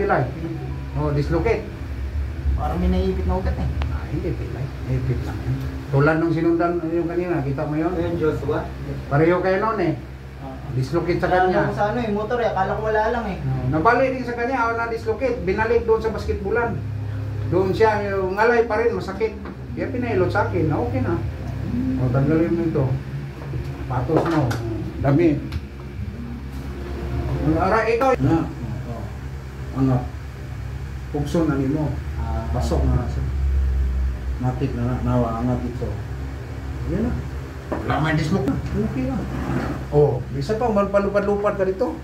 pilay. Oh, dislocate. Parang may naipit na ugat eh. Hindi pilay. Naipit lang yan. Tulad nung sinundan yung kanina, kita mo yun? Ayun, Joshua. Pareho kayo noon eh. Dislocate sa kanya. Sa ano eh, motor eh. Akala ko wala lang eh. Nabali din sa kanya, na-dislocate. Binalik doon sa basketbulan. Doon siya, yung ngalay pa rin, masakit. Kaya pinailot sa akin, okay na. O, tanggalin mo ito. Patos mo. Dami. Aray, ikaw. Na. Ano? Pugso na mo. Pasok na siya. Matik na nawa, angat ito. Yan na. Wala may dislocate na. Okay na. Oh, bisa pa, malpalupad-lupad ka dito.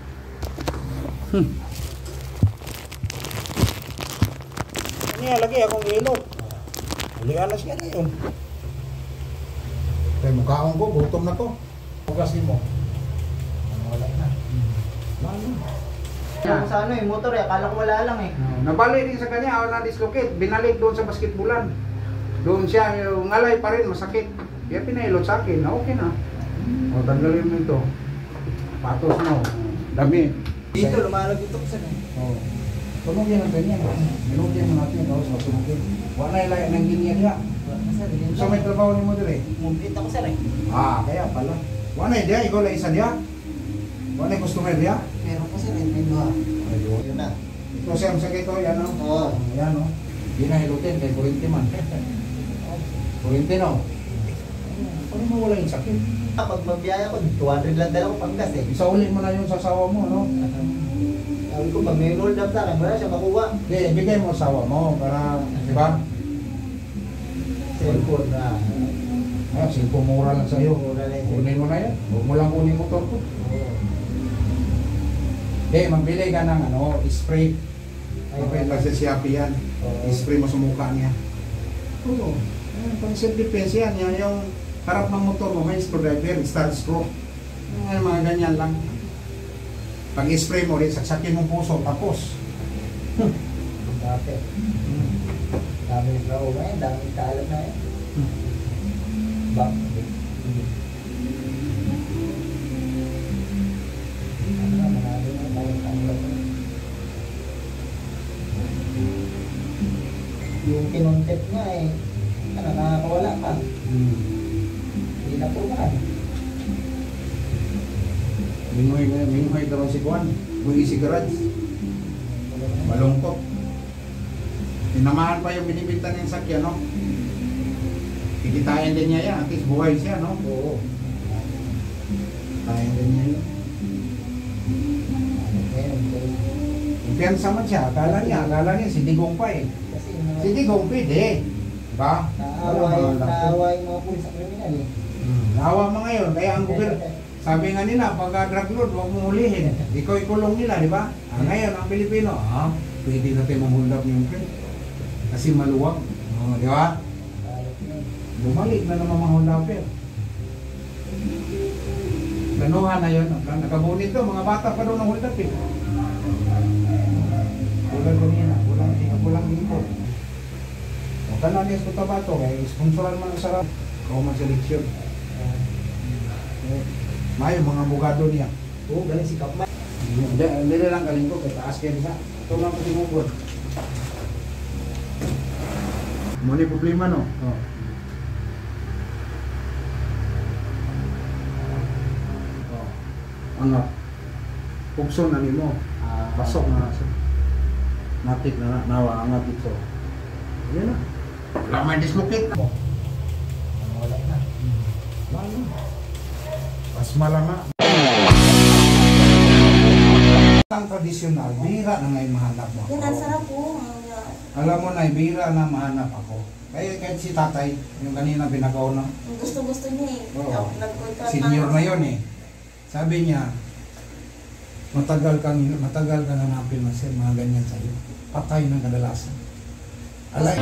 Niya lagi akong ilot. Lianas niya ngayon. Kaya mukhaon ko, gutom na to. Hugasin mo. Wala na. Wala na. Sa ano eh, motor eh. Akala ko wala lang eh. Nabali din sa kanya, na-dislocate. Binalik doon sa basketbulan. Doon siya, yung ngalay pa rin, masakit. Kaya pinailot sa akin, okay na. O, tanggalin mo ito. Patos mo. Dami. Dito, lumalag ito ko saan eh. Oo. Tunog yan ang ganyan. Minugyan mo natin, tapos masunugin. Wala ilay ng ganyan niya. So may trabaho ni mo dire? Mumplit ako sir eh. Kaya pala. Wala dia, ikaw lang isa dia. Wala customer dia. Meron ko sir eh, may duha. Ayun. Yun na. Ito siyam sa kito, yan o. Oo. Yan o. Di na hilutin kay Kurinti man. Kurinti no. Paano mo wala yung sakit? Pag mabiyaya ko, 200 lang dala ko panggas eh. Isaulin mo na yung sasawa mo, no? Sabi ko, pag may roll up sa akin, wala siya makuha. Hindi, ibigay mo sa asawa mo para, di ba? Cellphone na. Ay, silpo mura lang sa'yo. Mura lang. Kunin mo na yan. Huwag mo lang kunin motor ko. Hindi, magbili ka ng spray. Ay, kasi si Happy yan. Spray mo sa mukha niya. Oo. Pang self-defense yan. Yan yung harap ng motor mo, may screwdriver, start screw. Yung mga ganyan lang. Pag spray mo rin, saksakin mong puso, tapos. Dati. Dami yung rao ngayon, dami yung kalat na yan. Bak. Yung kinontent nga eh, nakakawala pa. Hindi na po ba? Mingoy daw si Juan. Buhi si Garage. Malungkot. Tinamahan pa yung binibinta niyang sakyan, no? Kikitain din niya yan. At least buhay siya, no? Oo. Kikitain din niya yun. Kumpiyansa man siya. Akala niya si Digong pa eh. Si Digong pwede. Diba? Naaway mga pulis sa kriminal eh. Naawa mo ngayon. Kaya ang gobyerno, sabi nga nila, pag drug lord, huwag mo hulihin. Ikaw ikulong nila, di ba? Ngayon, ang Pilipino, pwede natin mahold up yung print. Kasi maluwag. Di ba? Bumalik na naman mga hold upper. Ganuhan na yun. Nakabunit to, mga bata pa doon ng hold up eh. Kulang kanina, kulang dito. O kanan niya sa Cotabato, kaya sponsoran man ang sarap. Kauman seleksyon. May mga abogado niya. Oo, galing si Kapman. Hindi lang galing ko, kaya taas kayo isa. Ito lang po sinugod. Muna yung problema, no? Angat. Pugso na ni mo. Pasok na siya. Matik na nawa, angat ito. Yan na. Wala may dislocate na. Wala na. Wala na. Mas malama. Ang tradisyonal, bihira na ngayon mahanap mo ako. Yan, ang sarap po. Alam mo na, bihira na mahanap ako. Kaya kahit si tatay, yung kanina binagaw na. Gusto-gusto niya eh. Oo. Nag-contract Senior na yun eh. Sabi niya, matagal ka hanapin na sir, mga ganyan sa'yo. Patay ng kadalasan. Alay.